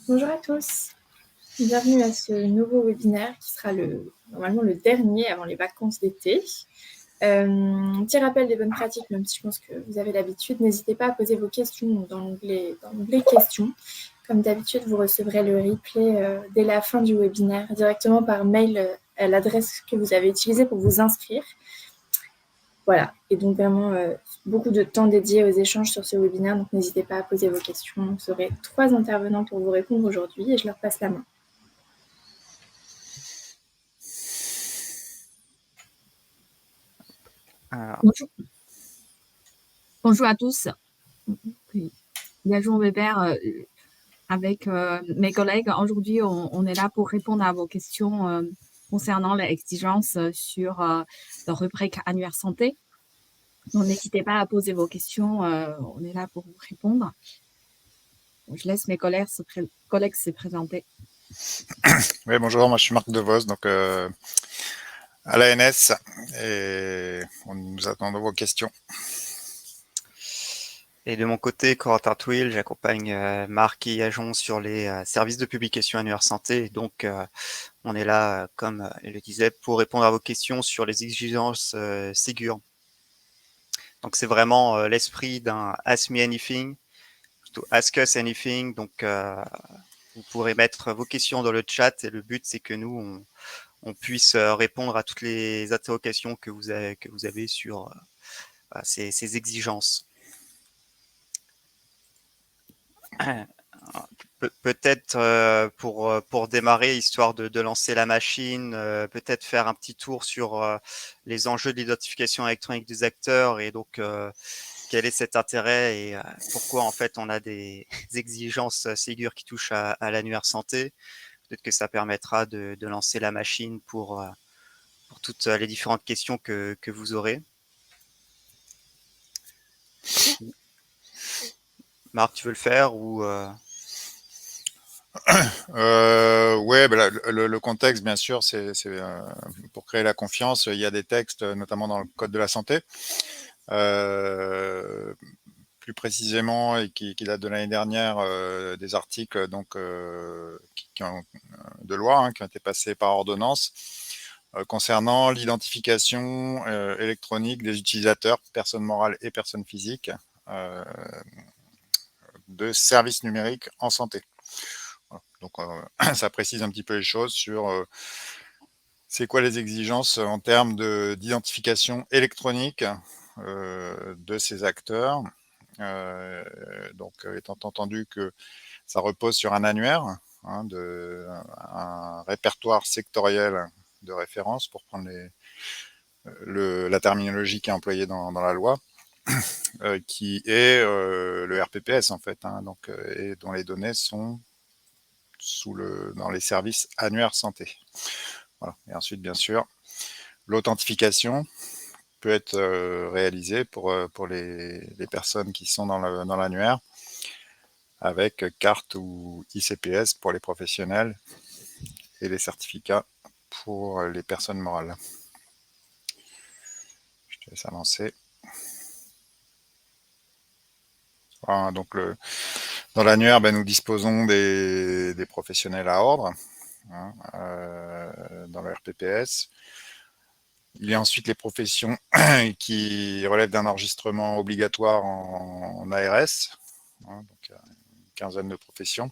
Bonjour à tous, bienvenue à ce nouveau webinaire qui sera normalement le dernier avant les vacances d'été. Petit rappel des bonnes pratiques, même si je pense que vous avez l'habitude, n'hésitez pas à poser vos questions dans l'onglet questions. Comme d'habitude, vous recevrez le replay dès la fin du webinaire directement par mail à l'adresse que vous avez utilisée pour vous inscrire. Voilà, et donc vraiment beaucoup de temps dédié aux échanges sur ce webinaire, donc n'hésitez pas à poser vos questions. Vous aurez 3 intervenants pour vous répondre aujourd'hui et je leur passe la main. Bonjour. Bonjour à tous. Bonjour Weber, avec mes collègues. Aujourd'hui, on est là pour répondre à vos questions concernant les exigences sur la rubrique annuaire santé. Donc, n'hésitez pas à poser vos questions. On est là pour vous répondre. Je laisse mes collègues se présenter. Oui, bonjour, moi je suis Marc Devos, donc à l'ANS, et nous attendons vos questions. Et de mon côté, Corentin Twill, j'accompagne Marc et Ajon sur les services de publication annuaire santé. Donc, on est là, comme il le disait, pour répondre à vos questions sur les exigences Ségur. Donc, c'est vraiment l'esprit d'un Ask Me Anything, plutôt Ask Us Anything. Donc, vous pourrez mettre vos questions dans le chat et le but, c'est que nous, on puisse répondre à toutes les interrogations que vous avez sur ces exigences. Peut-être pour démarrer, histoire de lancer la machine, peut-être faire un petit tour sur les enjeux de l'identification électronique des acteurs et donc quel est cet intérêt et pourquoi en fait on a des exigences Ségur qui touchent à l'annuaire santé. Peut-être que ça permettra de lancer la machine pour toutes les différentes questions que vous aurez. Marc, tu veux le faire ou Ouais, ben le contexte, bien sûr, c'est pour créer la confiance. Il y a des textes, notamment dans le Code de la santé, plus précisément, et qui datent de l'année dernière, des articles donc de loi qui ont été passés par ordonnance concernant l'identification électronique des utilisateurs, personnes morales et personnes physiques, de services numériques en santé. Voilà. Donc, ça précise un petit peu les choses sur c'est quoi les exigences en termes d'identification électronique de ces acteurs. Donc, étant entendu que ça repose sur un annuaire, un répertoire sectoriel de référence, pour prendre la terminologie qui est employée dans la loi, qui est le RPPS en fait, donc, et dont les données sont dans les services annuaires santé. Voilà. Et ensuite, bien sûr, l'authentification peut être réalisée pour les personnes qui sont dans l'annuaire avec carte ou ICPS pour les professionnels et les certificats pour les personnes morales. Je te laisse avancer. Voilà, donc dans l'annuaire, nous disposons des professionnels à ordre dans le RPPS. Il y a ensuite les professions qui relèvent d'un enregistrement obligatoire en ARS, donc une quinzaine de professions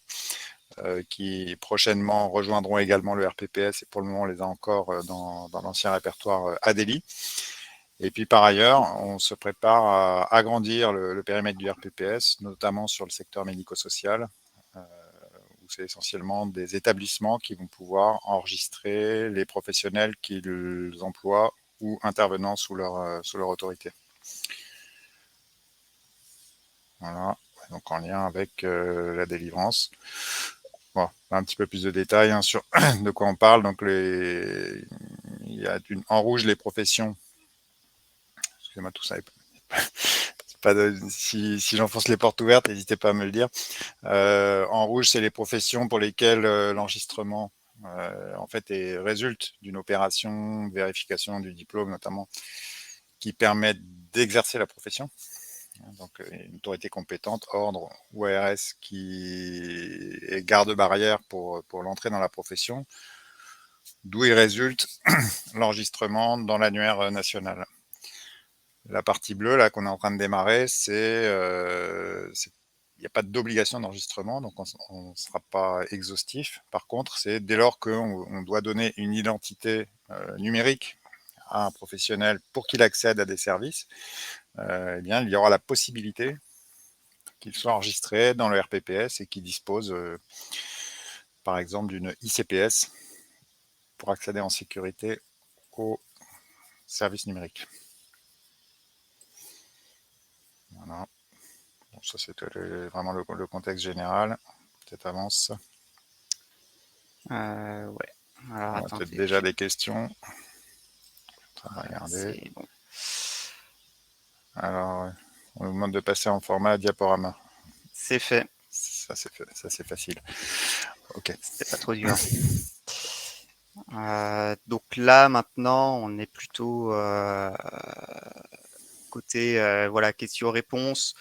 qui prochainement rejoindront également le RPPS, et pour le moment on les a encore dans l'ancien répertoire ADELI. Et puis par ailleurs, on se prépare à agrandir le périmètre du RPPS, notamment sur le secteur médico-social, où c'est essentiellement des établissements qui vont pouvoir enregistrer les professionnels qu'ils emploient ou intervenant sous leur autorité. Voilà, donc en lien avec la délivrance. Bon, un petit peu plus de détails sur de quoi on parle. Donc il y a en rouge les professions. Excusez-moi, tout ça est pas si j'enfonce les portes ouvertes, n'hésitez pas à me le dire. En rouge, c'est les professions pour lesquelles l'enregistrement en fait résulte d'une opération de vérification du diplôme notamment qui permet d'exercer la profession. Donc une autorité compétente, ordre ou ARS, qui est garde-barrière pour l'entrée dans la profession, d'où il résulte l'enregistrement dans l'annuaire national. La partie bleue là qu'on est en train de démarrer, il n'y a pas d'obligation d'enregistrement, donc on ne sera pas exhaustif. Par contre, c'est dès lors qu'on doit donner une identité numérique à un professionnel pour qu'il accède à des services, eh bien, il y aura la possibilité qu'il soit enregistré dans le RPPS et qu'il dispose, par exemple, d'une ICPS pour accéder en sécurité aux services numériques. Voilà. Bon, ça, c'était vraiment le contexte général. Peut-être avance. Ouais. Alors, On a peut-être déjà des questions. On va regarder. C'est bon. Alors, on nous demande de passer en format diaporama. C'est fait. Ça, c'est facile. Ok. C'était pas trop dur. Donc là, maintenant, on est plutôt côté voilà, questions-réponses.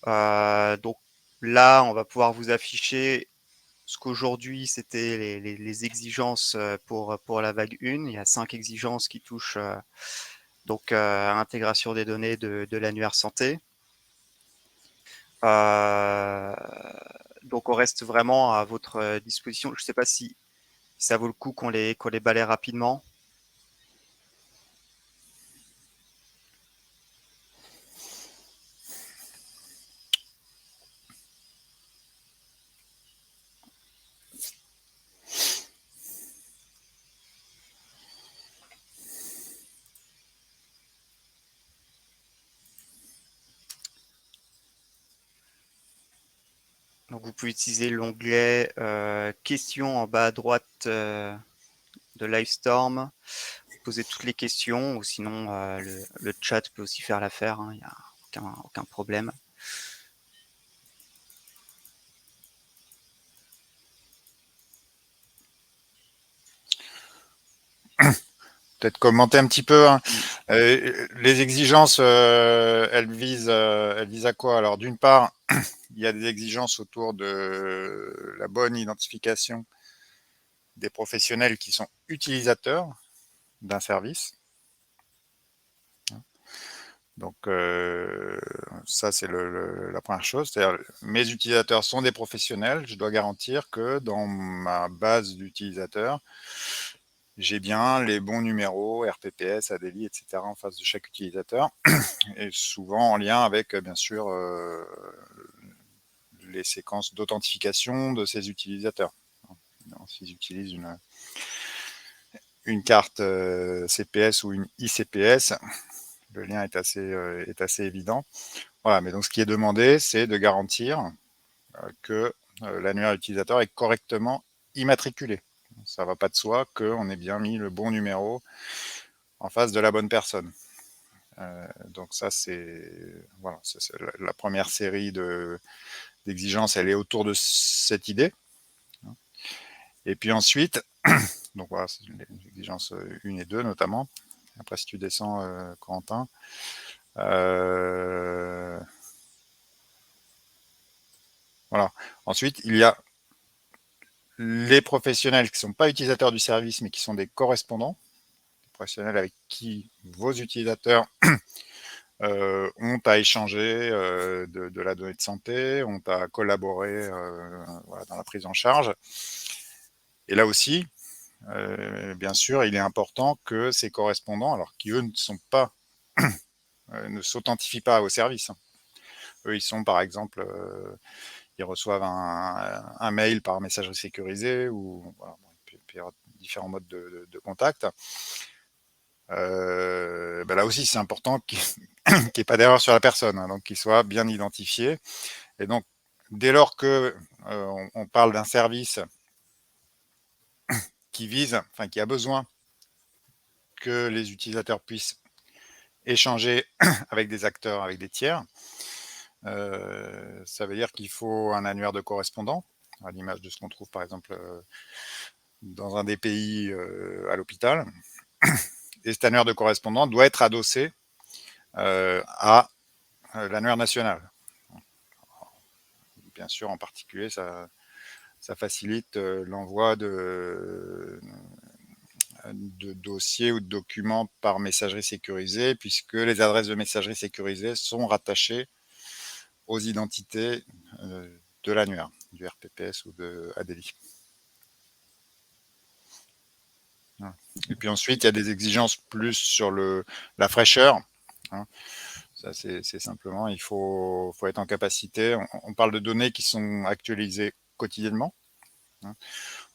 Donc là, on va pouvoir vous afficher ce qu'aujourd'hui, c'était les exigences pour la vague 1. Il y a 5 exigences qui touchent donc à l'intégration des données de l'annuaire santé. Donc on reste vraiment à votre disposition. Je ne sais pas si ça vaut le coup qu'on les balaye rapidement. Donc vous pouvez utiliser l'onglet questions en bas à droite de Livestorm. Poser toutes les questions, ou sinon le chat peut aussi faire l'affaire, hein, il n'y a aucun problème. Peut-être commenter un petit peu. Hein. Les exigences, elles visent à quoi? Alors, d'une part, il y a des exigences autour de la bonne identification des professionnels qui sont utilisateurs d'un service. Donc, ça, c'est la première chose. C'est-à-dire, mes utilisateurs sont des professionnels. Je dois garantir que dans ma base d'utilisateurs, j'ai bien les bons numéros, RPPS, ADELI, etc. en face de chaque utilisateur. Et souvent en lien avec, bien sûr, les séquences d'authentification de ces utilisateurs. S'ils utilisent une carte CPS ou une ICPS, le lien est assez évident. Voilà, mais donc ce qui est demandé, c'est de garantir que l'annuaire utilisateur est correctement immatriculé. Ça ne va pas de soi qu'on ait bien mis le bon numéro en face de la bonne personne. Donc ça, c'est voilà, la première série d'exigences, elle est autour de cette idée. Et puis ensuite, donc voilà, c'est les exigences 1 et 2 notamment. Après, si tu descends, Corentin. Voilà. Ensuite, il y a les professionnels qui ne sont pas utilisateurs du service, mais qui sont des correspondants, des professionnels avec qui vos utilisateurs ont à échanger de la donnée de santé, ont à collaborer voilà, dans la prise en charge. Et là aussi, bien sûr, il est important que ces correspondants, alors qui eux ne sont pas, ne s'authentifient pas au service. Hein. Eux, ils sont par exemple, ils reçoivent un mail par messagerie sécurisée ou voilà, il peut y avoir différents modes de contact. Ben là aussi, c'est important qu'il n'y ait pas d'erreur sur la personne, hein, donc qu'il soit bien identifié. Et donc, dès lors que on parle d'un service qui vise, enfin qui a besoin que les utilisateurs puissent échanger avec des acteurs, avec des tiers, ça veut dire qu'il faut un annuaire de correspondants, à l'image de ce qu'on trouve par exemple dans un des pays à l'hôpital. Et cet annuaire de correspondants doit être adossé à l'annuaire national. Bien sûr, en particulier, ça facilite l'envoi de dossiers ou de documents par messagerie sécurisée, puisque les adresses de messagerie sécurisée sont rattachées aux identités de l'annuaire, du RPPS ou de ADELI. Et puis ensuite, il y a des exigences plus sur la fraîcheur. Hein. Ça, c'est simplement, il faut être en capacité. On parle de données qui sont actualisées quotidiennement. Hein.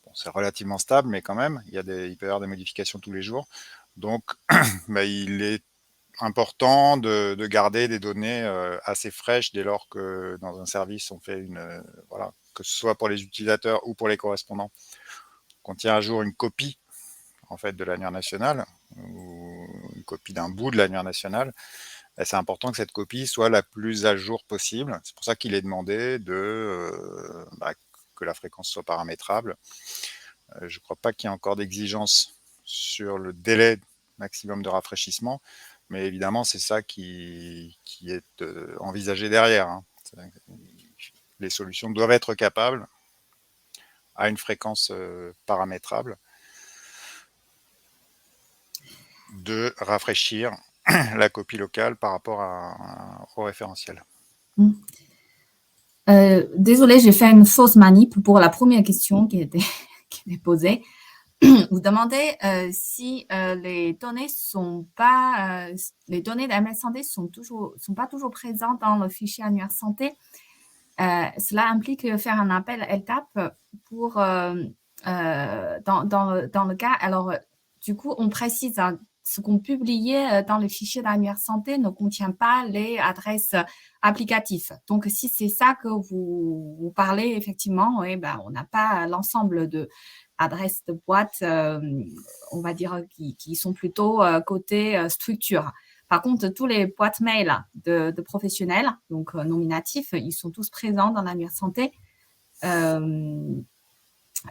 Bon, c'est relativement stable, mais quand même, il peut y avoir des modifications tous les jours. Donc, il est important de garder des données assez fraîches dès lors que dans un service, on fait voilà, que ce soit pour les utilisateurs ou pour les correspondants, qu'on tient à jour une copie en fait de l'annuaire national ou une copie d'un bout de l'annuaire national. C'est important que cette copie soit la plus à jour possible. C'est pour ça qu'il est demandé que la fréquence soit paramétrable. Je ne crois pas qu'il y ait encore d'exigence sur le délai maximum de rafraîchissement, mais évidemment, c'est ça qui est envisagé derrière. Hein. Les solutions doivent être capables, à une fréquence paramétrable, de rafraîchir la copie locale par rapport au référentiel. Désolée, j'ai fait une fausse manip pour la première question qui était posée. Vous demandez si les données les données d'AMS Santé sont pas toujours présentes dans le fichier annuaire santé. Cela implique faire un appel LTAP pour dans le cas. Alors, du coup, on précise ce qu'on publiait dans le fichier d'annuaire santé ne contient pas les adresses applicatives. Donc, si c'est ça que vous parlez, effectivement, on n'a pas l'ensemble de adresses de boîtes, on va dire, qui sont plutôt côté structure. Par contre, tous les boîtes mail de professionnels, donc nominatifs, ils sont tous présents dans l'annuaire santé.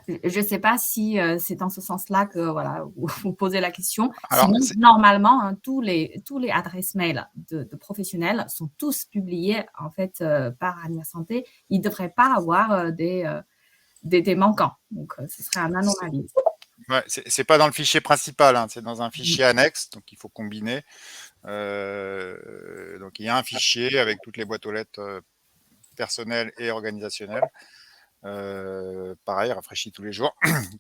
Je ne sais pas si c'est dans ce sens-là que vous posez la question. Alors, sinon, normalement, hein, tous les adresses mail de professionnels sont tous publiés en fait par annuaire santé. Ils ne devraient pas avoir des manquants. Donc, ce serait un anomalie. Ouais, c'est pas dans le fichier principal, hein, c'est dans un fichier annexe, donc il faut combiner. Donc il y a un fichier avec toutes les boîtes aux lettres personnelles et organisationnelles. Pareil, rafraîchi tous les jours,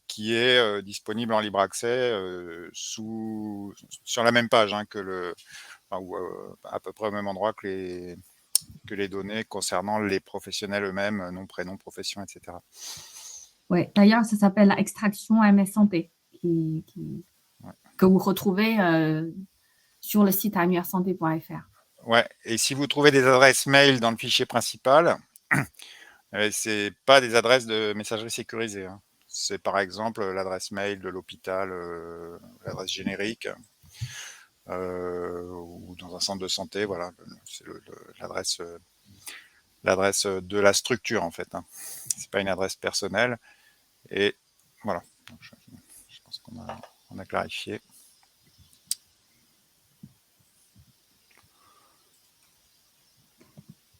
qui est disponible en libre accès sur la même page hein, ou à peu près au même endroit que les données concernant les professionnels eux-mêmes, nom, prénom, profession, etc. Oui, d'ailleurs, ça s'appelle la extraction AMS Santé, que vous retrouvez sur le site annuairesanté.fr. Ouais, et si vous trouvez des adresses mail dans le fichier principal, c'est pas des adresses de messagerie sécurisée. Hein. C'est par exemple l'adresse mail de l'hôpital, l'adresse générique, ou dans un centre de santé. Voilà, c'est l'adresse de la structure en fait. Hein. C'est pas une adresse personnelle. Et voilà. Donc, je pense qu'on a clarifié.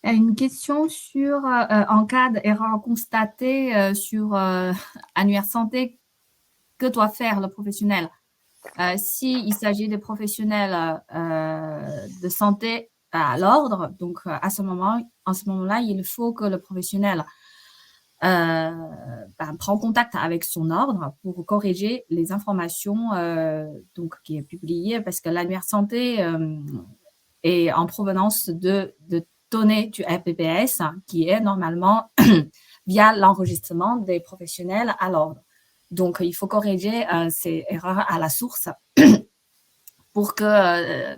Une question sur, en cas d'erreur constatée sur annuaire santé, que doit faire le professionnel? S'il s'agit des professionnels de santé à l'ordre, donc en ce moment-là, il faut que le professionnel prend contact avec son ordre pour corriger les informations donc, qui est publiée, parce que l'annuaire santé est en provenance de données du RPPS qui est normalement via l'enregistrement des professionnels à l'ordre. Donc, il faut corriger ces erreurs à la source pour que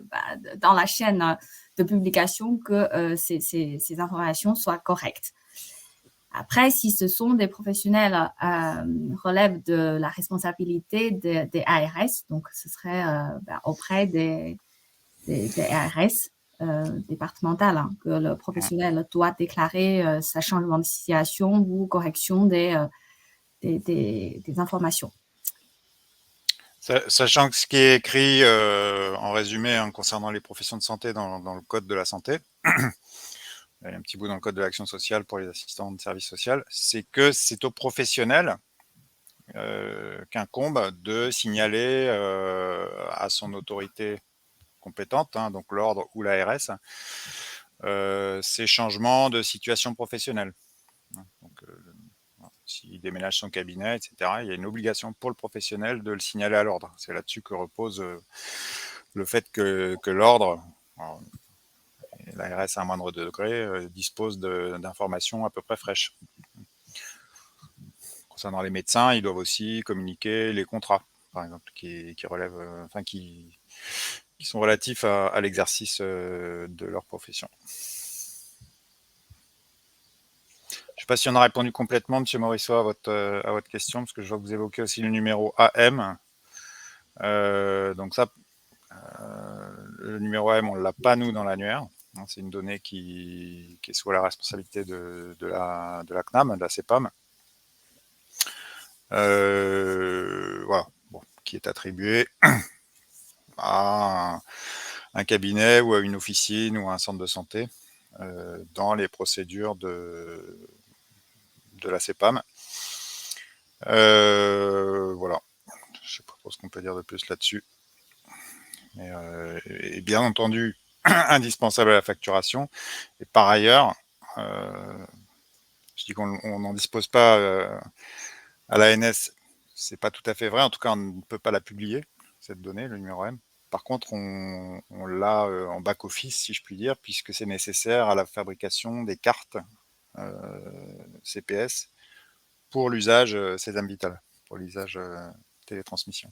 dans la chaîne de publication, que ces informations soient correctes. Après, si ce sont des professionnels relèvent de la responsabilité des ARS, donc ce serait auprès des ARS départementales hein, que le professionnel doit déclarer sa changement de situation ou correction des informations. Sachant que ce qui est écrit en résumé concernant les professions de santé dans le code de la santé, il y a un petit bout dans le code de l'action sociale pour les assistants de service social, c'est que c'est aux professionnels qu'incombe de signaler à son autorité compétente, donc l'ordre ou l'ARS, ces changements de situation professionnelle. Donc, s'il déménage son cabinet, etc., il y a une obligation pour le professionnel de le signaler à l'ordre. C'est là-dessus que repose le fait que l'ordre, l'ARS à un moindre degré, dispose d'informations à peu près fraîches. Concernant les médecins, ils doivent aussi communiquer les contrats, par exemple, qui relèvent, qui sont relatifs à l'exercice de leur profession. Je ne sais pas si on a répondu complètement, M. Morisseau, à votre question, parce que je vois que vous évoquez aussi le numéro AM. Donc ça, le numéro AM, on ne l'a pas, nous, dans l'annuaire. C'est une donnée qui est sous la responsabilité de la CNAM, de la CEPAM. Voilà, bon, qui est attribué à un cabinet ou à une officine ou à un centre de santé dans les procédures de la CEPAM. Voilà, je ne sais pas trop ce qu'on peut dire de plus là-dessus. Et bien entendu, indispensable à la facturation. Et par ailleurs, je dis qu'on n'en dispose pas à l'ANS, c'est pas tout à fait vrai. En tout cas, on ne peut pas la publier, cette donnée, le numéro M. Par contre, on l'a en back-office, si je puis dire, puisque c'est nécessaire à la fabrication des cartes CPS pour l'usage Sésame Vital, pour l'usage télétransmission.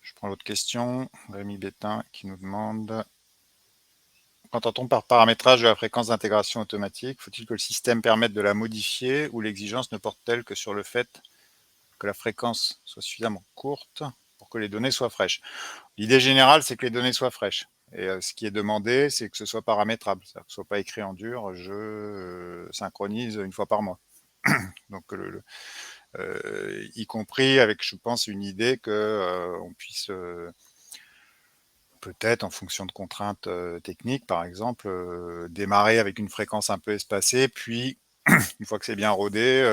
Je prends l'autre question. Rémi Bétain qui nous demande: qu'entend-on par paramétrage de la fréquence d'intégration automatique? Faut-il que le système permette de la modifier ou l'exigence ne porte-t-elle que sur le fait que la fréquence soit suffisamment courte pour que les données soient fraîches? L'idée générale, c'est que les données soient fraîches. Et ce qui est demandé, c'est que ce soit paramétrable, c'est-à-dire que ce ne soit pas écrit en dur, je synchronise une fois par mois. Donc, y compris avec, je pense, une idée qu'on puisse peut-être, en fonction de contraintes techniques, par exemple, démarrer avec une fréquence un peu espacée, puis, une fois que c'est bien rodé,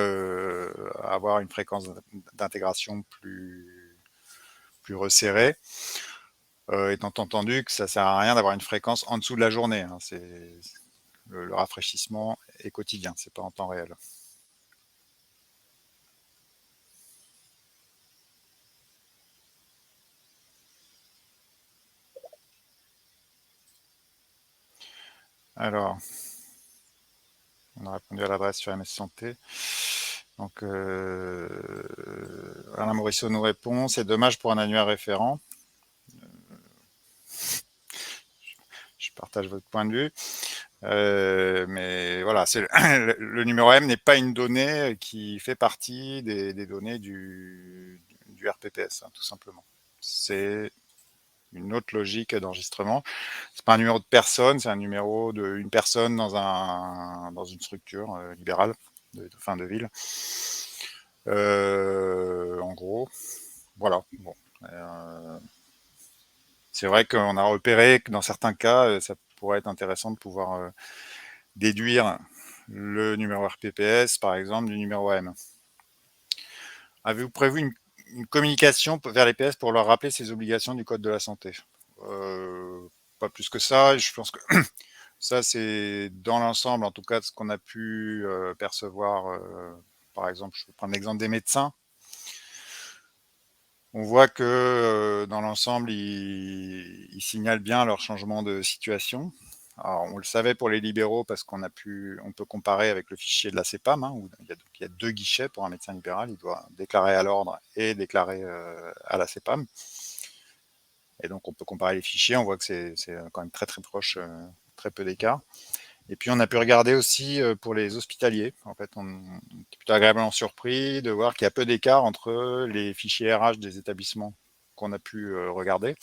avoir une fréquence d'intégration plus resserrée, étant entendu que ça ne sert à rien d'avoir une fréquence en dessous de la journée. Hein. Le rafraîchissement est quotidien, c'est pas en temps réel. Alors, on a répondu à l'adresse sur MS Santé. Donc, Alain Morisseau nous répond: c'est dommage pour un annuaire référent. Je partage votre point de vue. Mais voilà, le numéro M n'est pas une donnée qui fait partie des données du RPPS, hein, tout simplement. C'est une autre logique d'enregistrement. C'est pas un numéro de personne, c'est un numéro d'une personne dans une structure libérale de fin de ville. En gros, voilà. Bon. C'est vrai qu'on a repéré que dans certains cas, ça pourrait être intéressant de pouvoir déduire le numéro RPPS, par exemple, du numéro AM. Avez-vous prévu une communication vers les PS pour leur rappeler ces obligations du Code de la santé? Pas plus que ça. Je pense que ça, c'est dans l'ensemble, en tout cas, de ce qu'on a pu percevoir. Par exemple, je vais prendre l'exemple des médecins. On voit que dans l'ensemble, ils signalent bien leur changement de situation. Alors, on le savait pour les libéraux parce on peut comparer avec le fichier de la CEPAM, hein, où il y a 2 guichets pour un médecin libéral. Il doit déclarer à l'ordre et déclarer à la CEPAM. Et donc, on peut comparer les fichiers. On voit que c'est quand même très très proche, très peu d'écart. Et puis, on a pu regarder aussi pour les hospitaliers. En fait, on est plutôt agréablement surpris de voir qu'il y a peu d'écart entre les fichiers RH des établissements qu'on a pu regarder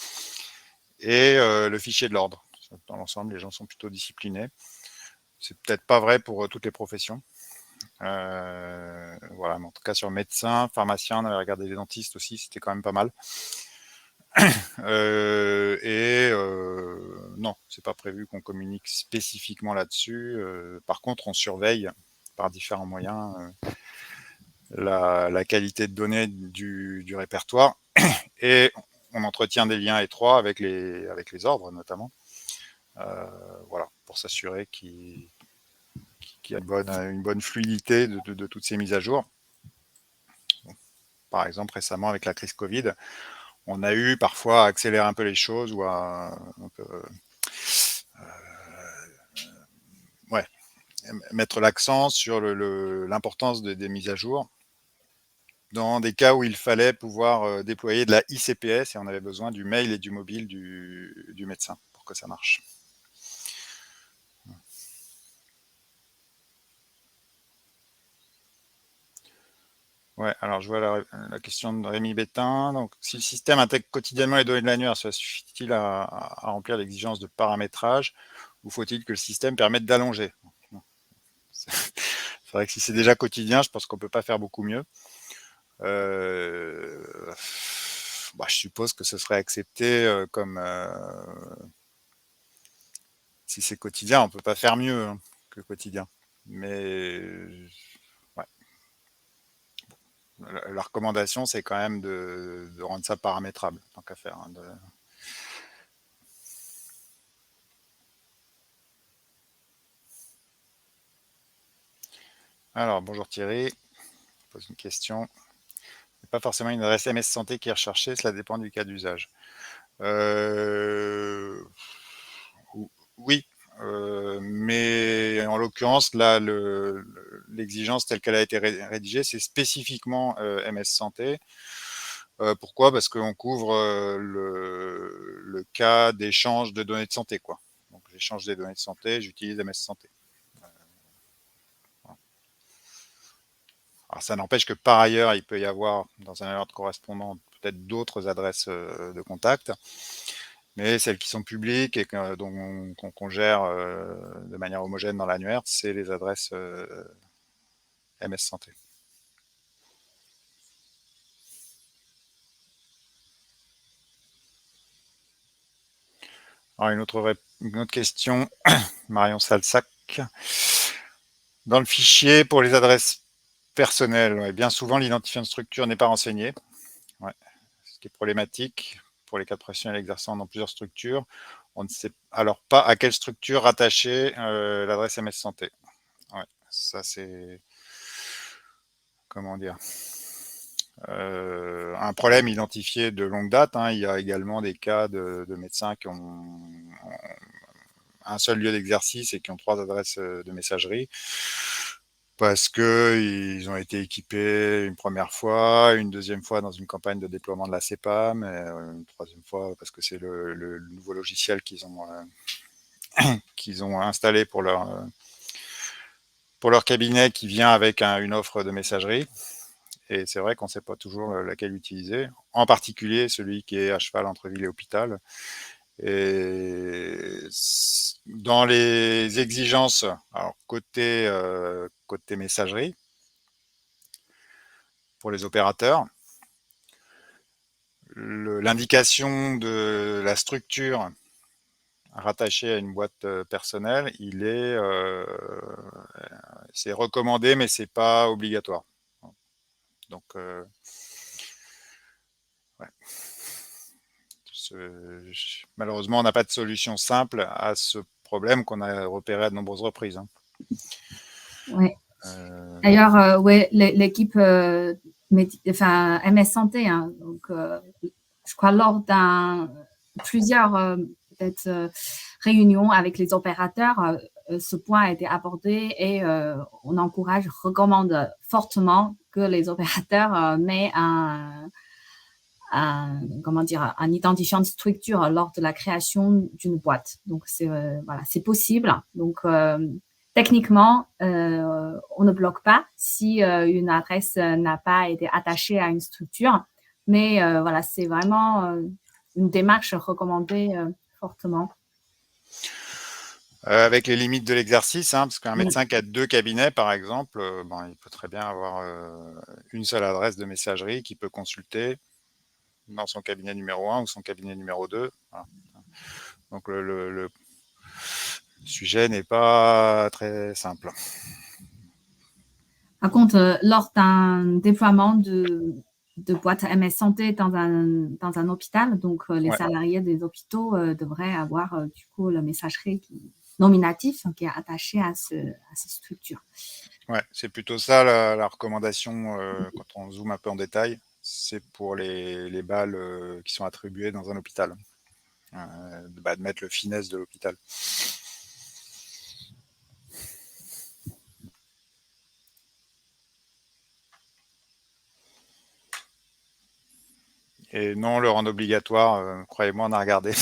et le fichier de l'ordre. Dans l'ensemble, les gens sont plutôt disciplinés. C'est peut-être pas vrai pour toutes les professions. Voilà, mais en tout cas sur médecin, pharmacien, on avait regardé les dentistes aussi, c'était quand même pas mal. Non, c'est pas prévu qu'on communique spécifiquement là-dessus. Par contre, on surveille par différents moyens la qualité de données du répertoire et on entretient des liens étroits avec les ordres notamment. Voilà, pour s'assurer qu'il y a une bonne fluidité de toutes ces mises à jour. Par exemple, récemment avec la crise Covid, on a eu parfois à accélérer un peu les choses ou à mettre l'accent sur l'importance des mises à jour dans des cas où il fallait pouvoir déployer de la ICPS et on avait besoin du mail et du mobile du médecin pour que ça marche. Ouais, alors je vois la question de Rémi Bétain. Donc, si le système intègre quotidiennement les données de l'annuaire, cela suffit-il à remplir l'exigence de paramétrage ou faut-il que le système permette d'allonger? C'est vrai que si c'est déjà quotidien, je pense qu'on ne peut pas faire beaucoup mieux. Je suppose que ce serait accepté comme si c'est quotidien, on ne peut pas faire mieux que quotidien. Mais ouais. La recommandation, c'est quand même de rendre ça paramétrable, tant qu'à faire. Alors, bonjour Thierry, je pose une question. Pas forcément une adresse MS Santé qui est recherchée, cela dépend du cas d'usage. Oui, mais en l'occurrence, là, l'exigence telle qu'elle a été rédigée, c'est spécifiquement MS Santé. Pourquoi? Parce qu'on couvre le cas d'échange de données de santé, quoi. Donc, j'échange des données de santé, j'utilise MS Santé. Alors, ça n'empêche que par ailleurs, il peut y avoir dans un alerte correspondant peut-être d'autres adresses de contact, mais celles qui sont publiques et qu'on gère de manière homogène dans l'annuaire, c'est les adresses MS Santé. Alors, une autre question, Marion Salsac. Dans le fichier pour les adresses personnelles, ouais, bien souvent l'identifiant de structure n'est pas renseigné, ouais, ce qui est problématique pour les cas de professionnels exerçant dans plusieurs structures. On ne sait alors pas à quelle structure rattacher l'adresse MS Santé. Ouais, ça c'est, comment dire, un problème identifié de longue date. Hein. Il y a également des cas de médecins qui ont un seul lieu d'exercice et qui ont 3 adresses de messagerie parce qu'ils ont été équipés une première fois, une deuxième fois dans une campagne de déploiement de la CEPAM, et une troisième fois parce que c'est le nouveau logiciel qu'ils ont installé pour leur cabinet qui vient avec une offre de messagerie. Et c'est vrai qu'on ne sait pas toujours laquelle utiliser, en particulier celui qui est à cheval entre ville et hôpital. Et dans les exigences, alors côté messagerie, pour les opérateurs, l'indication de la structure rattachée à une boîte personnelle, c'est recommandé, mais c'est pas obligatoire. Donc, ouais. Malheureusement, on n'a pas de solution simple à ce problème qu'on a repéré à de nombreuses reprises. Hein. Oui. D'ailleurs, ouais, l'équipe MS Santé, hein, donc, je crois lors plusieurs réunions avec les opérateurs, ce point a été abordé et on recommande fortement que les opérateurs mettent un identifiant de structure lors de la création d'une boîte. Donc, c'est possible. Donc, techniquement, on ne bloque pas si une adresse n'a pas été attachée à une structure. Mais c'est vraiment une démarche recommandée fortement. Avec les limites de l'exercice, hein, parce qu'un médecin qui a 2 cabinets, par exemple, bon, il peut très bien avoir une seule adresse de messagerie qu'il peut consulter dans son cabinet numéro 1 ou son cabinet numéro 2. Voilà. Donc le sujet n'est pas très simple. Par contre, lors d'un déploiement de boîtes MS Santé dans un hôpital, donc les Ouais. salariés des hôpitaux devraient avoir du coup la messagerie nominatif qui est attachée à cette structure. Ouais, c'est plutôt ça la recommandation quand on zoome un peu en détail. C'est pour les balles qui sont attribuées dans un hôpital. De mettre le finesse de l'hôpital. Et non, le rendre obligatoire, croyez-moi, on a regardé.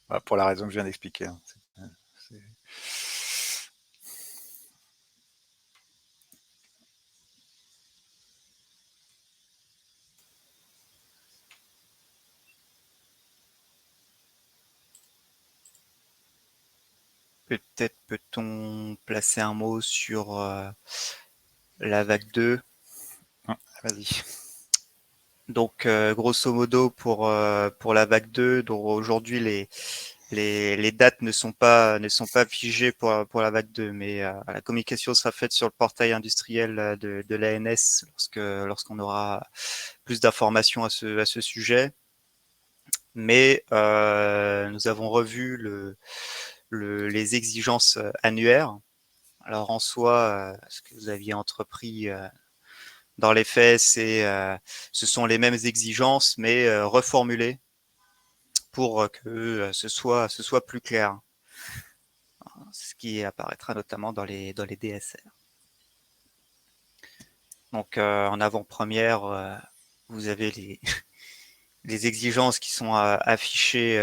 Voilà, pour la raison que je viens d'expliquer. Hein. Peut-être peut-on placer un mot sur la vague 2. Vas-y. Donc, grosso modo, pour la vague 2, donc aujourd'hui, les dates ne sont pas figées pour la vague 2, mais la communication sera faite sur le portail industriel de l'ANS lorsqu'on aura plus d'informations à ce sujet. Mais nous avons revu les exigences annuaires. Alors en soi, ce que vous aviez entrepris dans les faits, ce sont les mêmes exigences, mais reformulées pour que ce soit plus clair. Ce qui apparaîtra notamment dans les DSR. Donc en avant-première, vous avez les exigences qui sont affichées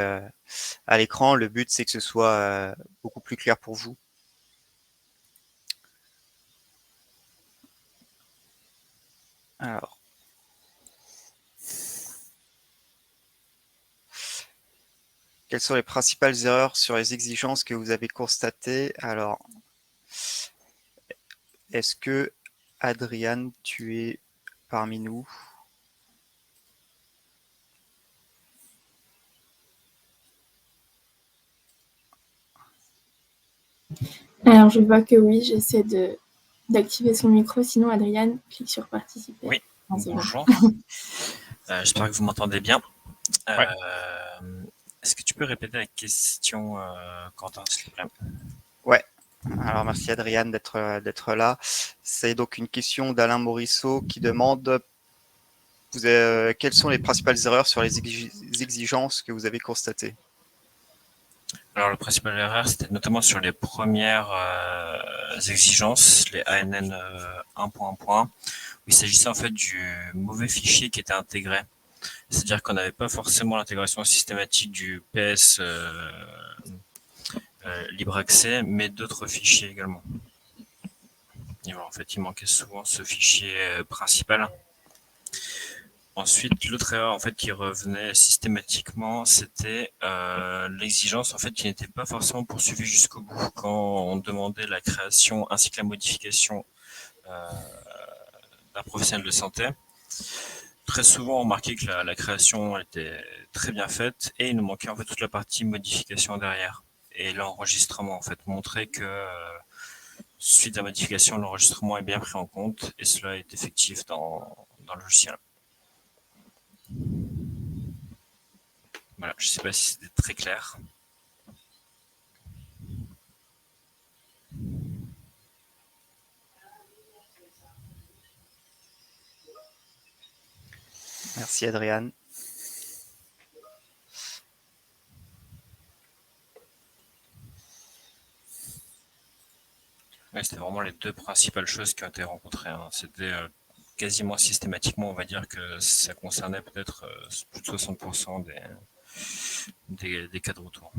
à l'écran. Le but, c'est que ce soit beaucoup plus clair pour vous. Alors. Quelles sont les principales erreurs sur les exigences que vous avez constatées? Alors, est-ce que, Adriane, tu es parmi nous? Alors, je vois que oui, j'essaie d'activer son micro. Sinon, Adriane, clique sur participer. Oui, Ah, bonjour. J'espère que vous m'entendez bien. Ouais. Est-ce que tu peux répéter la question, Quentin, s'il te plaît? Ouais. Alors, merci Adriane d'être là. C'est donc une question d'Alain Morisseau qui demande quelles sont les principales erreurs sur les exigences que vous avez constatées? Alors, la principale erreur, c'était notamment sur les premières exigences, les ANN 1.1, où il s'agissait en fait du mauvais fichier qui était intégré. C'est-à-dire qu'on n'avait pas forcément l'intégration systématique du PS libre accès, mais d'autres fichiers également. Et voilà, en fait, il manquait souvent ce fichier principal. Ensuite, l'autre erreur en fait qui revenait systématiquement, c'était l'exigence en fait qui n'était pas forcément poursuivie jusqu'au bout quand on demandait la création ainsi que la modification d'un professionnel de santé. Très souvent, on remarquait que la création était très bien faite et il nous manquait en fait toute la partie modification derrière. Et l'enregistrement en fait montrait que suite à la modification, l'enregistrement est bien pris en compte et cela est effectif dans le logiciel. Voilà, je ne sais pas si c'était très clair. Merci Adriane. Ouais, c'était vraiment les deux principales choses qui ont été rencontrées. Hein. C'était quasiment systématiquement, on va dire que ça concernait peut-être plus de 60% des cas de retour.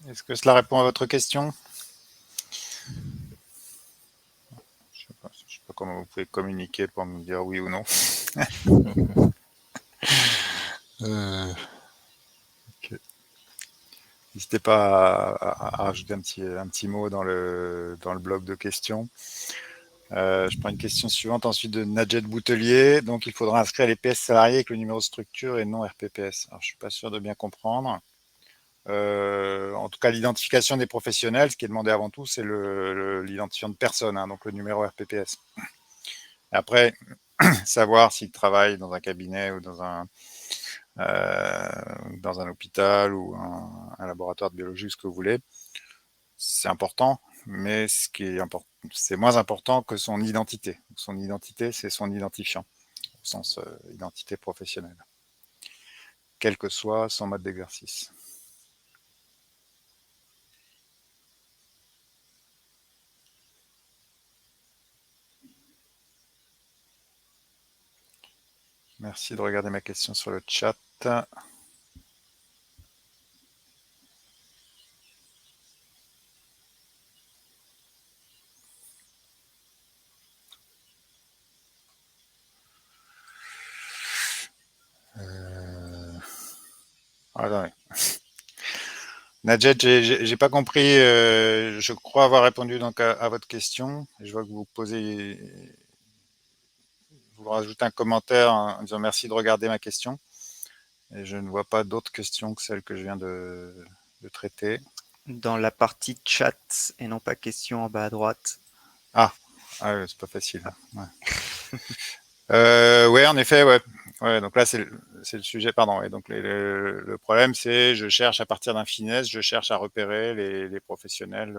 Est-ce que cela répond à votre question? Je sais pas comment vous pouvez communiquer pour me dire oui ou non. N'hésitez pas à rajouter un petit mot dans le bloc de questions. Je prends une question suivante ensuite de Nadjet Boutelier. Donc, il faudra inscrire les PS salariés avec le numéro de structure et non RPPS. Alors, je suis pas sûr de bien comprendre. En tout cas, l'identification des professionnels, ce qui est demandé avant tout, c'est l'identifiant de personne, hein, donc le numéro RPPS. Après, savoir s'ils travaillent dans un cabinet ou dans un hôpital ou un laboratoire de biologie, ce que vous voulez, c'est important, mais c'est moins important que son identité. Son identité, c'est son identifiant, au sens identité professionnelle, quel que soit son mode d'exercice. Merci de regarder ma question sur le chat. Attendez. Nadjet, j'ai pas compris. Je crois avoir répondu donc à votre question. Je vois que vous rajoutez un commentaire en disant merci de regarder ma question. Et je ne vois pas d'autres questions que celles que je viens de traiter. Dans la partie chat et non pas question en bas à droite. Ah ouais, c'est pas facile. Ouais. Ouais, en effet, ouais. Ouais, donc là, c'est le sujet, pardon. Et donc, le problème, c'est je cherche à partir d'un finesse, je cherche à repérer les professionnels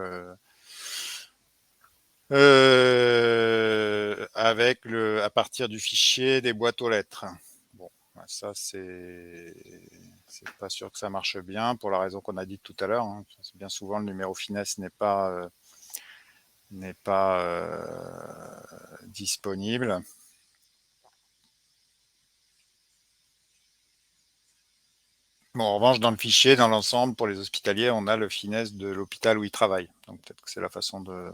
à partir du fichier des boîtes aux lettres. Bon, ça, c'est pas sûr que ça marche bien pour la raison qu'on a dit tout à l'heure. Hein. Bien souvent, le numéro finesse n'est pas disponible. Bon, en revanche, dans le fichier, dans l'ensemble, pour les hospitaliers, on a le finesse de l'hôpital où ils travaillent. Donc peut-être que c'est la façon de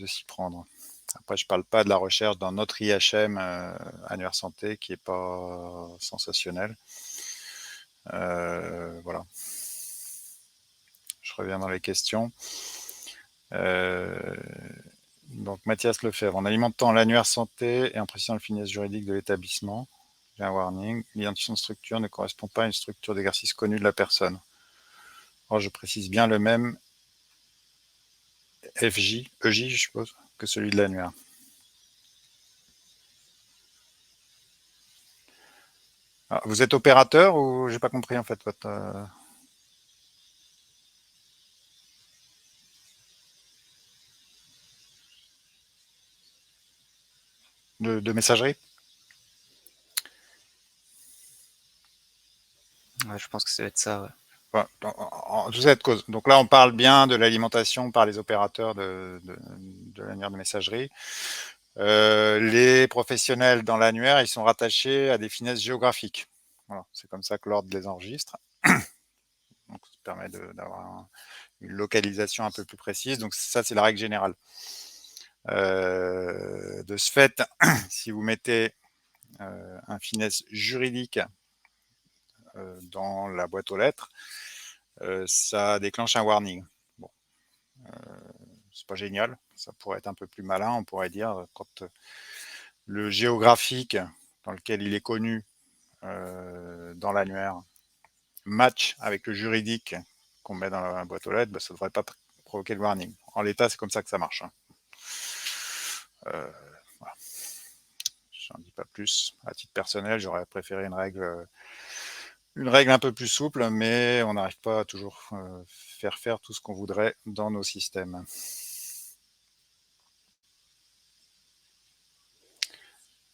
s'y prendre. Après, je ne parle pas de la recherche dans notre IHM Annuaire Santé qui n'est pas sensationnel. Voilà. Je reviens dans les questions. Donc Mathias Lefebvre, en alimentant l'annuaire santé et en précisant le finesse juridique de l'établissement, j'ai un warning, l'identification de structure ne correspond pas à une structure d'exercice connue de la personne. Or, je précise bien le même EJ, je suppose, que celui de l'annuaire. Alors, vous êtes opérateur ou j'ai pas compris en fait votre de messagerie? Ouais, je pense que ça va être ça. Ouais. Enfin, en toute cette cause. Donc là, on parle bien de l'alimentation par les opérateurs de l'annuaire de messagerie. Les professionnels dans l'annuaire, ils sont rattachés à des finesses géographiques. Voilà, c'est comme ça que l'ordre les enregistre. Donc, ça permet d'avoir une localisation un peu plus précise. Donc ça, c'est la règle générale. De ce fait, si vous mettez un finesse juridique dans la boîte aux lettres, ça déclenche un warning. Bon, c'est pas génial. Ça pourrait être un peu plus malin. On pourrait dire quand le géographique dans lequel il est connu dans l'annuaire match avec le juridique qu'on met dans la boîte aux lettres, bah, ça ne devrait pas provoquer le warning. En l'état, c'est comme ça que ça marche. Hein. Voilà. Je n'en dis pas plus. À titre personnel, j'aurais préféré une règle un peu plus souple, mais on n'arrive pas à toujours faire tout ce qu'on voudrait dans nos systèmes.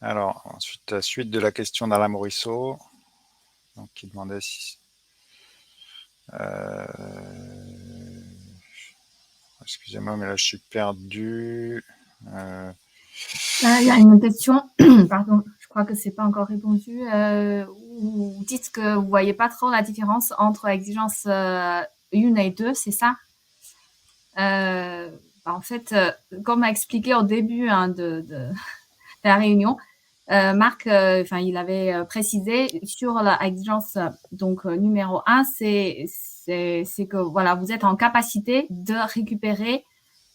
Alors, ensuite, la suite de la question d'Alain Morisseau, donc, qui demandait si... Excusez-moi, mais là, je suis perdu. Il y a une question, pardon, je crois que c'est pas encore répondu. Vous dites que vous voyez pas trop la différence entre exigence 1 et 2, c'est ça? En fait, comme expliqué au début de la réunion, Marc, il avait précisé sur l'exigence donc numéro 1, c'est que voilà, vous êtes en capacité de récupérer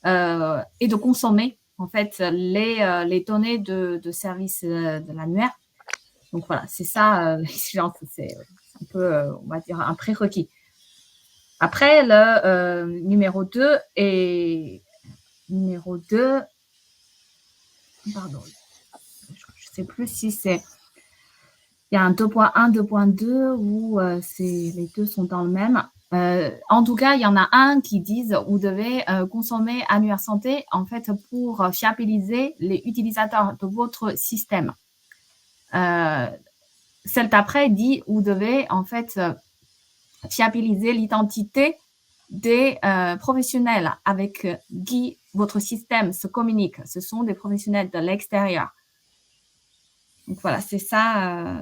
et de consommer en fait les données de service de l'annuaire. Donc voilà, c'est ça l'exigence, c'est un peu, on va dire, un prérequis. Après, le numéro 2 est numéro 2, pardon, je ne sais plus si c'est, il y a un 2.1, 2.2 où les deux sont dans le même. En tout cas, il y en a un qui dit vous devez consommer Annuaire Santé en fait pour fiabiliser les utilisateurs de votre système. Celle d'après dit vous devez en fait fiabiliser l'identité des professionnels avec qui votre système se communique. Ce sont des professionnels de l'extérieur. Donc voilà, c'est ça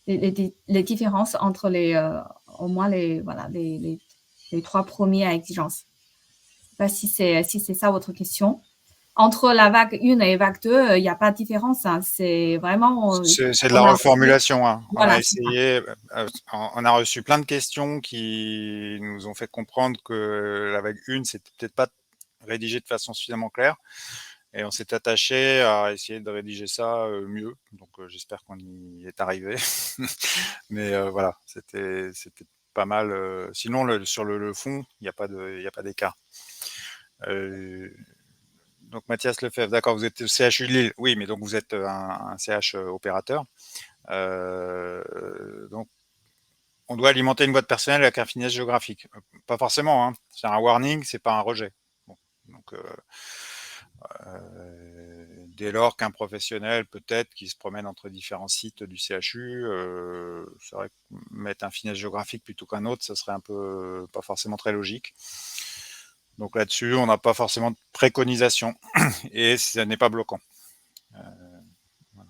les différences entre au moins les trois premières exigences. Je ne sais pas si c'est ça votre question. Entre la vague 1 et vague 2, il n'y a pas de différence. Hein. C'est vraiment... C'est de la reformulation. Hein. Voilà, on a essayé, on a reçu plein de questions qui nous ont fait comprendre que la vague 1, c'était peut-être pas rédigé de façon suffisamment claire. Et on s'est attaché à essayer de rédiger ça mieux. Donc j'espère qu'on y est arrivé. Mais voilà, c'était pas mal. Sinon, sur le fond, il n'y a pas d'écart. Donc Mathias Lefebvre, d'accord, vous êtes au CHU de Lille. Oui, mais donc vous êtes un CH opérateur. Donc on doit alimenter une boîte personnelle avec un finesse géographique. Pas forcément, hein. C'est un warning, c'est pas un rejet. Bon, donc dès lors qu'un professionnel peut-être qui se promène entre différents sites du CHU, c'est vrai que mettre un finesse géographique plutôt qu'un autre, ça serait un peu pas forcément très logique. Donc là-dessus, on n'a pas forcément de préconisation et ça n'est pas bloquant. Voilà.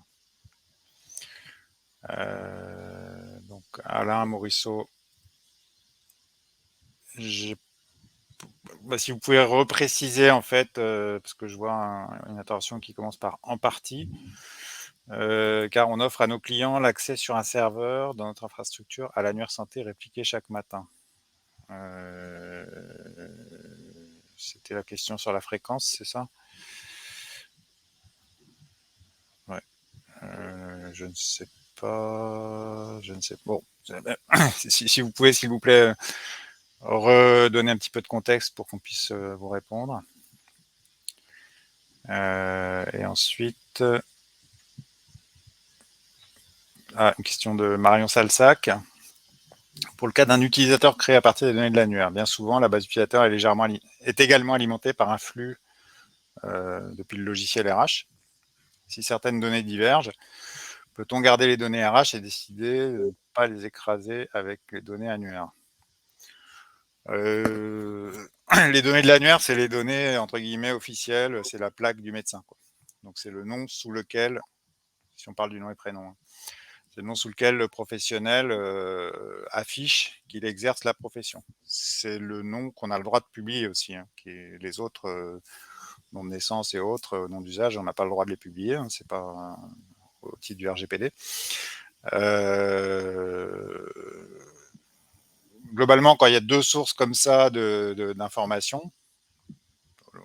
Donc Alain Morisseau, si vous pouvez repréciser en fait, parce que je vois une intervention qui commence par en partie, car on offre à nos clients l'accès sur un serveur dans notre infrastructure à l'annuaire santé répliqué chaque matin. C'était la question sur la fréquence, c'est ça? Ouais. Je ne sais pas. Bon, si vous pouvez, s'il vous plaît, redonner un petit peu de contexte pour qu'on puisse vous répondre. Et ensuite, une question de Marion Salsac. Pour le cas d'un utilisateur créé à partir des données de l'annuaire, bien souvent, la base utilisateur est également alimentée par un flux depuis le logiciel RH. Si certaines données divergent, peut-on garder les données RH et décider de ne pas les écraser avec les données annuaires? Les données de l'annuaire, c'est les données entre guillemets officielles, c'est la plaque du médecin, quoi. Donc c'est le nom sous lequel, si on parle du nom et prénom, hein, c'est le nom sous lequel le professionnel affiche qu'il exerce la profession. C'est le nom qu'on a le droit de publier aussi, hein, les autres noms de naissance et autres noms d'usage, on n'a pas le droit de les publier, hein, c'est pas au titre du RGPD. Globalement, quand il y a deux sources comme ça d'informations,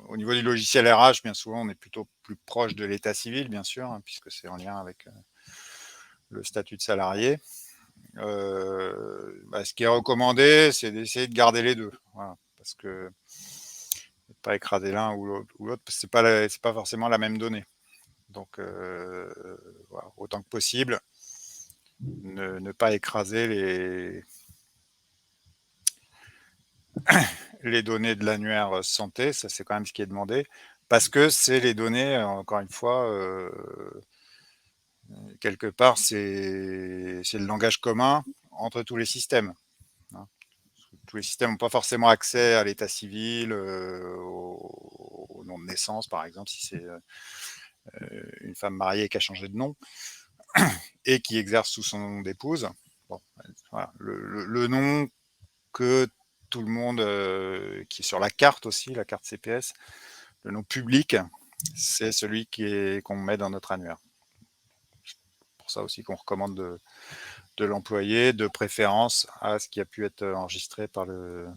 au niveau du logiciel RH, bien souvent, on est plutôt plus proche de l'état civil, bien sûr, hein, puisque c'est en lien avec le statut de salarié. Ce qui est recommandé, c'est d'essayer de garder les deux, voilà, parce que ne pas écraser l'un ou l'autre, parce que c'est pas forcément la même donnée. Donc, voilà, autant que possible, ne pas écraser les données de l'annuaire santé, ça c'est quand même ce qui est demandé, parce que c'est les données, encore une fois, quelque part, c'est le langage commun entre tous les systèmes. Hein. Tous les systèmes n'ont pas forcément accès à l'état civil, au nom de naissance, par exemple, si c'est une femme mariée qui a changé de nom et qui exerce sous son nom d'épouse. Bon, voilà. Le nom que tout le monde, qui est sur la carte aussi, la carte CPS, le nom public, c'est celui qu'on met dans notre annuaire. ça aussi qu'on recommande de l'employer, de préférence à ce qui a pu être enregistré par le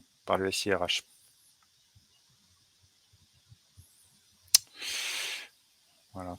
SIRH. Voilà.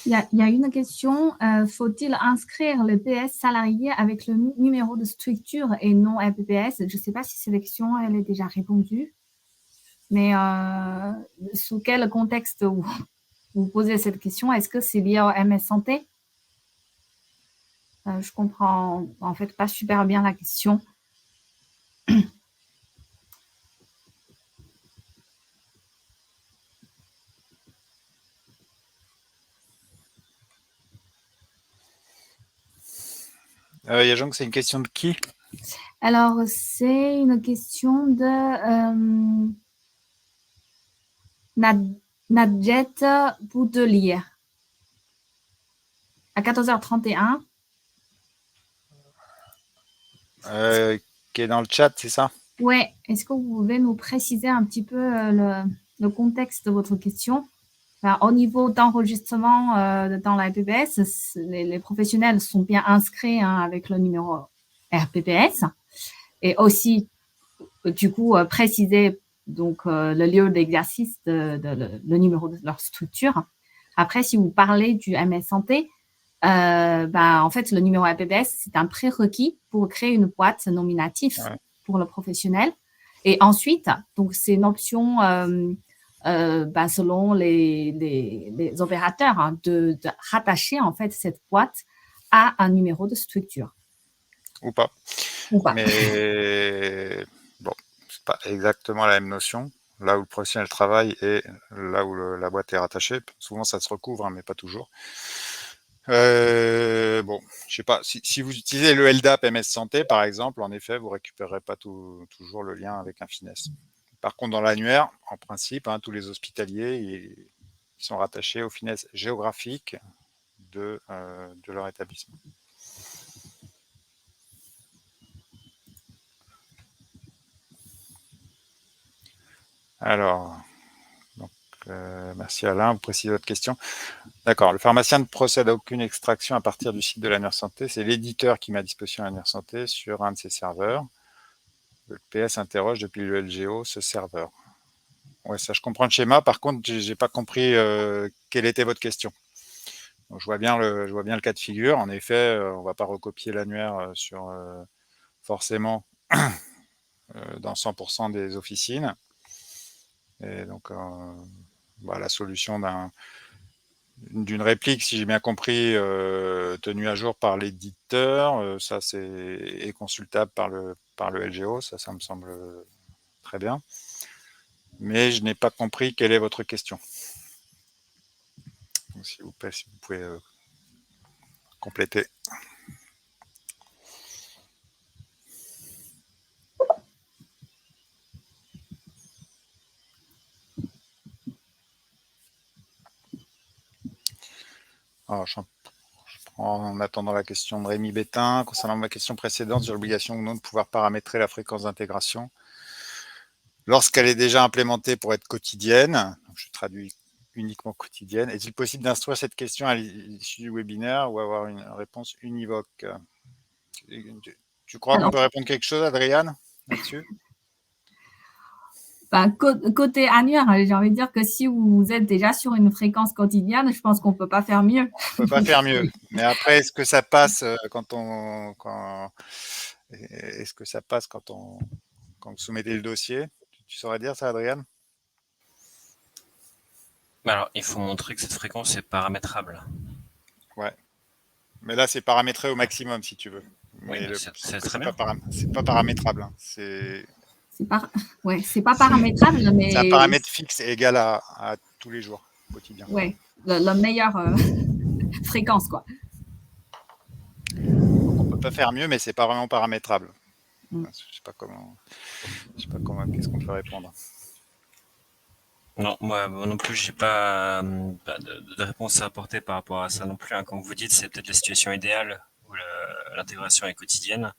Il y a une question. Faut-il inscrire le PS salarié avec le numéro de structure et non RPPS? Je ne sais pas si cette question elle est déjà répondue, mais sous quel contexte vous posez cette question? Est-ce que c'est lié au MS Santé? Je comprends en fait pas super bien la question. Yajong, c'est une question de qui? Alors, c'est une question de Nadjet Boudelier. À 14h31. Qui est dans le chat, c'est ça? Oui. Est-ce que vous pouvez nous préciser un petit peu le contexte de votre question? Au niveau d'enregistrement dans la RPPS, les professionnels sont bien inscrits avec le numéro RPPS et aussi, du coup, préciser donc le lieu d'exercice, le numéro de leur structure. Après, si vous parlez du MS Santé, en fait, le numéro RPPS, c'est un prérequis pour créer une boîte nominative pour le professionnel. Et ensuite, donc c'est une option selon les opérateurs de rattacher en fait cette boîte à un numéro de structure. Ou pas. Ou pas. Mais bon, c'est pas exactement la même notion. Là où le professionnel travaille et là où la boîte est rattachée. Souvent, ça se recouvre, mais pas toujours. Bon, je sais pas. Si vous utilisez le LDAP MS Santé, par exemple, en effet, vous récupérerez pas toujours le lien avec un FINES. Par contre, dans l'annuaire, en principe, tous les hospitaliers ils sont rattachés au FINES géographique de leur établissement. Alors, merci Alain, vous précisez votre question. D'accord, le pharmacien ne procède à aucune extraction à partir du site de l'annuaire santé. C'est l'éditeur qui met à disposition l'annuaire santé sur un de ses serveurs. Le PS interroge depuis le LGO ce serveur. Ouais, ça je comprends le schéma. Par contre, j'ai pas compris quelle était votre question. Donc, je vois bien le cas de figure. En effet, on va pas recopier l'annuaire sur forcément dans 100% des officines. Et donc, la solution d'une réplique, si j'ai bien compris, tenue à jour par l'éditeur, ça est consultable par le LGO, ça me semble très bien. Mais je n'ai pas compris quelle est votre question. Donc, s'il vous plaît, si vous pouvez compléter. Alors, je prends en attendant la question de Rémi Bétain. Concernant ma question précédente sur l'obligation ou non de pouvoir paramétrer la fréquence d'intégration lorsqu'elle est déjà implémentée pour être quotidienne, donc je traduis uniquement quotidienne, est-il possible d'instruire cette question à l'issue du webinaire ou avoir une réponse univoque? Tu crois qu'on peut répondre quelque chose, Adriane, là-dessus? Côté annuaire, j'ai envie de dire que si vous êtes déjà sur une fréquence quotidienne, je pense qu'on ne peut pas faire mieux. On ne peut pas faire mieux. Mais après, est-ce que ça passe quand vous soumettez le dossier? Tu saurais dire ça, Adriane? Alors, il faut montrer que cette fréquence est paramétrable. Ouais. Mais là, c'est paramétré au maximum, si tu veux. Mais oui, c'est très bien. C'est pas paramétrable. C'est pas paramétrable, mais... C'est un paramètre fixe et égal à tous les jours, quotidien. Oui, la meilleure fréquence, quoi. Donc, on peut pas faire mieux, mais c'est pas vraiment paramétrable. Je sais pas comment qu'est-ce qu'on peut répondre. Non, moi non plus, j'ai pas de réponse à apporter par rapport à ça non plus, hein. Comme vous dites, c'est peut-être la situation idéale où l'intégration est quotidienne.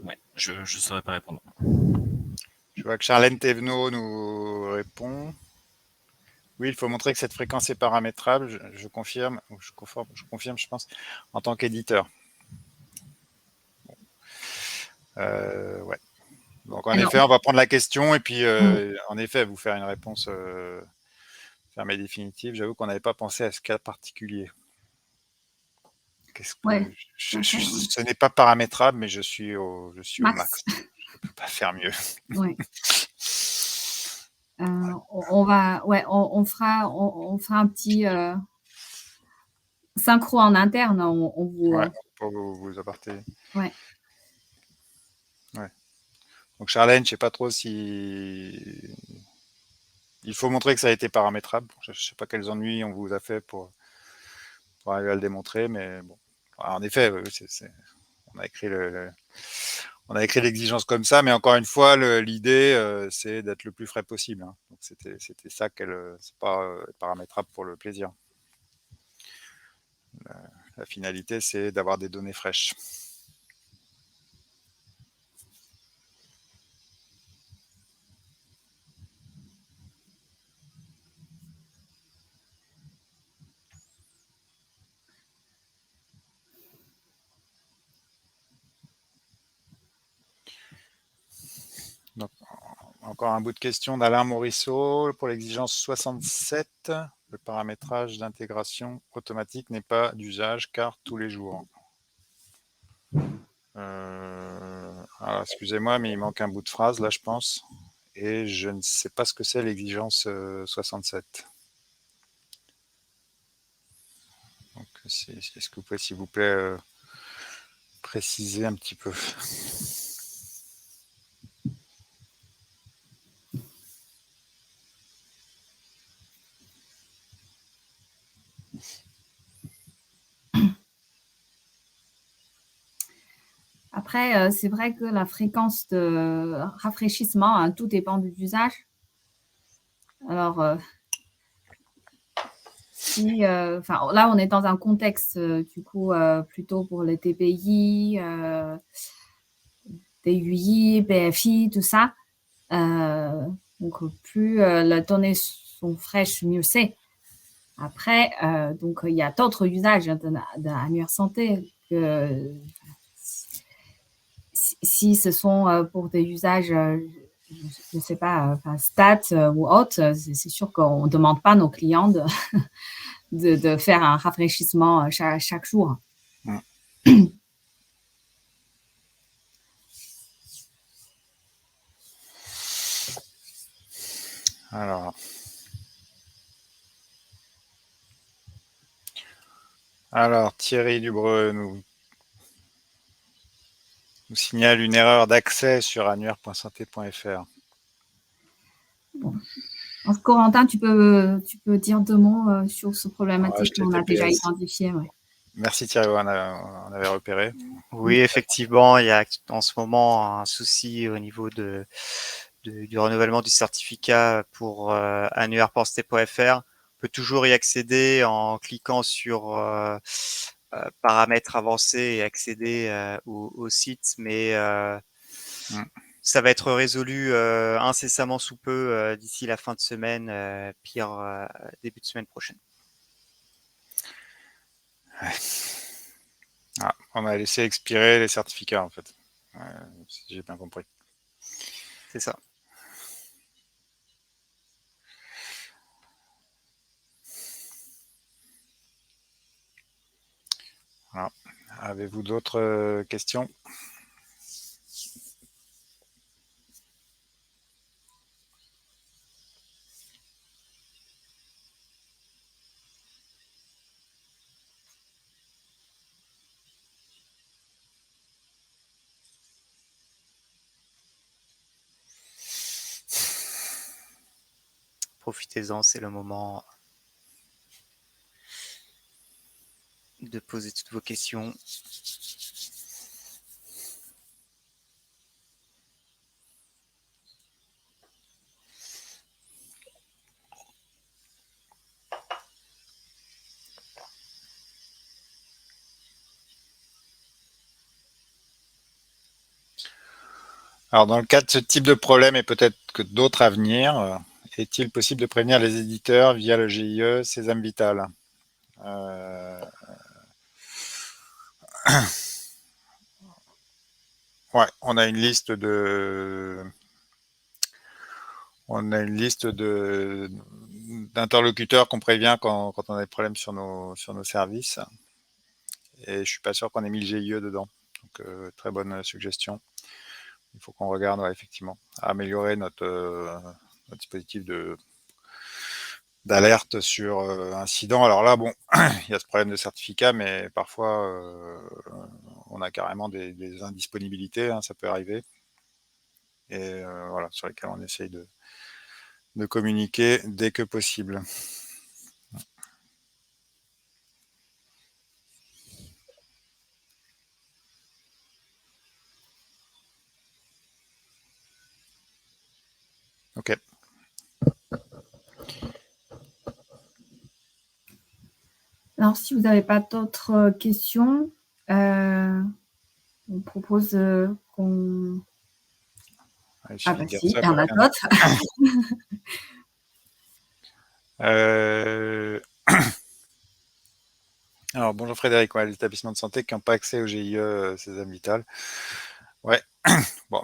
Ouais, je saurais pas répondre. Je vois que Charlène Thévenot nous répond. Oui, il faut montrer que cette fréquence est paramétrable. Je confirme, ou je confirme, je pense, en tant qu'éditeur. Ouais. Donc, en Alors, effet, on va prendre la question et puis, mm, en effet, vous faire une réponse fermée et définitive. J'avoue qu'on n'avait pas pensé à ce cas particulier. Qu'est-ce ouais, que tout à fait, ouais. ce n'est pas paramétrable, mais je suis au Max, max. Je peux pas faire mieux. ouais. On va, ouais, on fera un petit synchro en interne. On vous, Ouais, pour vous apporter. ouais. Ouais. Donc Charlène, je sais pas trop si il faut montrer que ça a été paramétrable. Je sais pas quels ennuis on vous a fait pour arriver à le démontrer, mais bon. En effet, on a écrit on a écrit l'exigence comme ça, mais encore une fois, l'idée, c'est d'être le plus frais possible, hein. Donc c'était ça qu'elle, c'est pas paramétrable pour le plaisir. La finalité, c'est d'avoir des données fraîches. Donc, encore un bout de question d'Alain Morisseau pour l'exigence 67. Le paramétrage d'intégration automatique n'est pas d'usage car tous les jours. Alors, excusez-moi, mais il manque un bout de phrase là, je pense. Et je ne sais pas ce que c'est l'exigence 67. Donc, est-ce que vous pouvez, s'il vous plaît, préciser un petit peu? Après, c'est vrai que la fréquence de rafraîchissement, hein, tout dépend de l'usage. Alors, si, enfin, là, on est dans un contexte, du coup, plutôt pour les TPI, DUI, BFI, tout ça. Donc, plus les données sont fraîches, mieux c'est. Après, donc, il y a d'autres usages d'annuaire santé que si ce sont pour des usages, je ne sais pas, enfin, stats ou autres, c'est sûr qu'on ne demande pas à nos clients de faire un rafraîchissement chaque jour. Hmm. Alors, Thierry Dubreux nous signale une erreur d'accès sur annuaire.santé.fr. Bon. Alors, Corentin, tu peux dire 2 mots sur ce problématique qu'on a déjà HTTPS. identifié. Ouais. Merci Thierry, on avait repéré. Oui, effectivement, il y a en ce moment un souci au niveau du renouvellement du certificat pour annuaire.st.fr. On peut toujours y accéder en cliquant sur paramètres avancés et accéder au site, mais ça va être résolu incessamment sous peu d'ici la fin de semaine, pire début de semaine prochaine. Ouais. On a laissé expirer les certificats en fait, si j'ai bien compris. C'est ça. Voilà. Avez-vous d'autres questions? Profitez-en, c'est le moment de poser toutes vos questions. Alors, dans le cas de ce type de problème et peut-être que d'autres à venir, est-il possible de prévenir les éditeurs via le GIE Sésame Vital? Ouais, on a une liste d'interlocuteurs qu'on prévient quand on a des problèmes sur nos services. Et je suis pas sûr qu'on ait mis le GIE dedans. Donc, très bonne suggestion. Il faut qu'on regarde, ouais, effectivement, à améliorer notre dispositif d'alerte sur incident. Alors là, bon, il y a ce problème de certificat, mais parfois, on a carrément des indisponibilités, hein, ça peut arriver. Et voilà, sur lesquels on essaye de communiquer dès que possible. Ok. Alors, si vous n'avez pas d'autres questions, on propose qu'on... Allez, Ah bah si, il y en a d'autres. Alors, bonjour Frédéric, ouais, les établissements de santé qui n'ont pas accès au GIE Sésame Vital. Ouais, bon,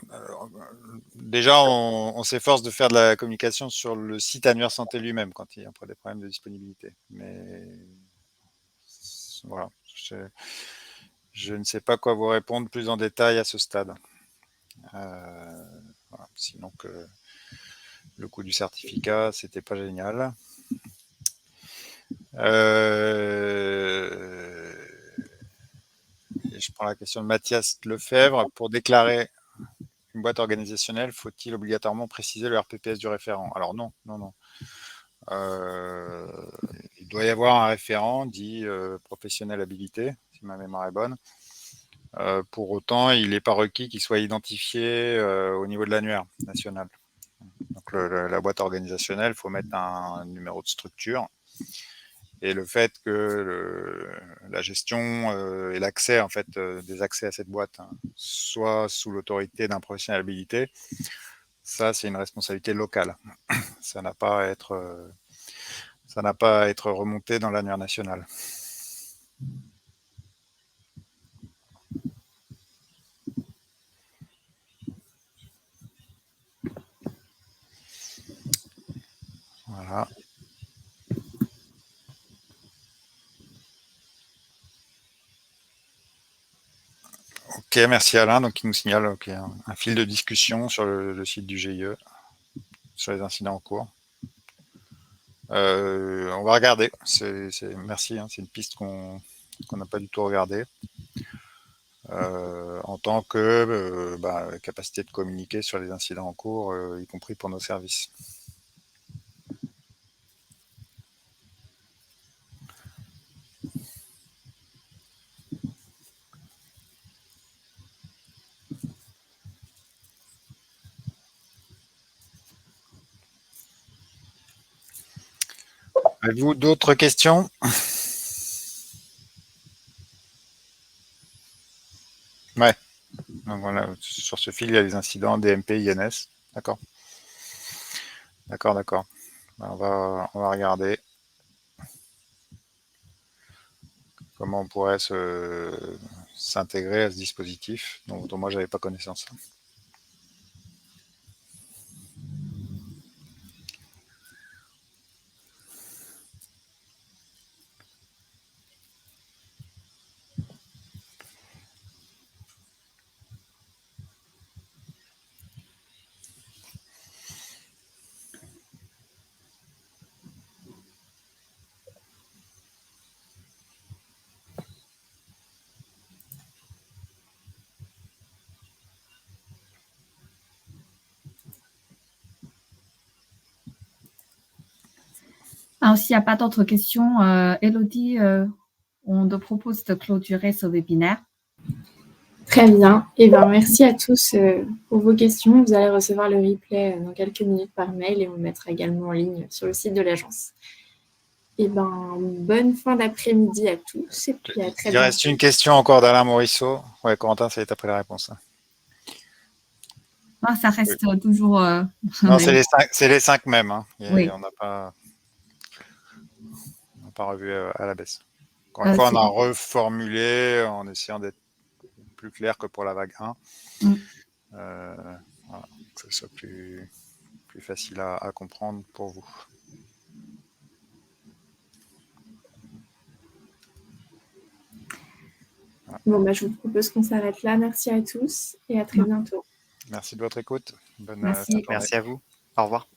déjà, on s'efforce de faire de la communication sur le site Annuaire Santé lui-même quand il y a des problèmes de disponibilité. Mais voilà, je ne sais pas quoi vous répondre plus en détail à ce stade. Voilà, sinon que le coût du certificat, c'était pas génial. Et je prends la question de Mathias Lefebvre. Pour déclarer une boîte organisationnelle, faut-il obligatoirement préciser le RPPS du référent? Alors non, non, non. Il doit y avoir un référent dit professionnel habilité, si ma mémoire est bonne. Pour autant, il n'est pas requis qu'il soit identifié au niveau de l'annuaire national. Donc la boîte organisationnelle, il faut mettre un numéro de structure. Et le fait que la gestion et l'accès en fait des accès à cette boîte soit sous l'autorité d'un professionnel habilité, ça c'est une responsabilité locale. Ça n'a pas à être remonté dans l'annuaire national. Voilà. Ok, merci Alain. Donc il nous signale qu'il y a un fil de discussion sur le site du GIE sur les incidents en cours. On va regarder. Merci, hein, c'est une piste qu'on n'a pas du tout regardée. En tant que capacité de communiquer sur les incidents en cours, y compris pour nos services. Avez-vous d'autres questions? Ouais. Donc voilà, sur ce fil, il y a les incidents DMP, INS. D'accord. D'accord. On va regarder comment on pourrait s'intégrer à ce dispositif dont moi, j'avais pas connaissance. Alors, s'il n'y a pas d'autres questions, Elodie, on te propose de clôturer ce webinaire. Très bien. Et ben, merci à tous pour vos questions. Vous allez recevoir le replay dans quelques minutes par mail et on le mettra également en ligne sur le site de l'agence. Et ben, bonne fin d'après-midi à tous et puis à très bientôt. Il reste une question encore d'Alain Morisseau. Ouais, Corentin, ça y est après la réponse. Ah, ça reste toujours. Non, c'est les 5 mêmes. Hein. Oui. On n'a pas revu à la baisse. Encore une fois, on a reformulé en essayant d'être plus clair que pour la vague 1. Voilà, que ce soit plus facile à comprendre pour vous. Voilà. Bon, je vous propose qu'on s'arrête là. Merci à tous et à très bientôt. Merci de votre écoute. Bonne Merci. fin de journée. Merci à vous. Au revoir.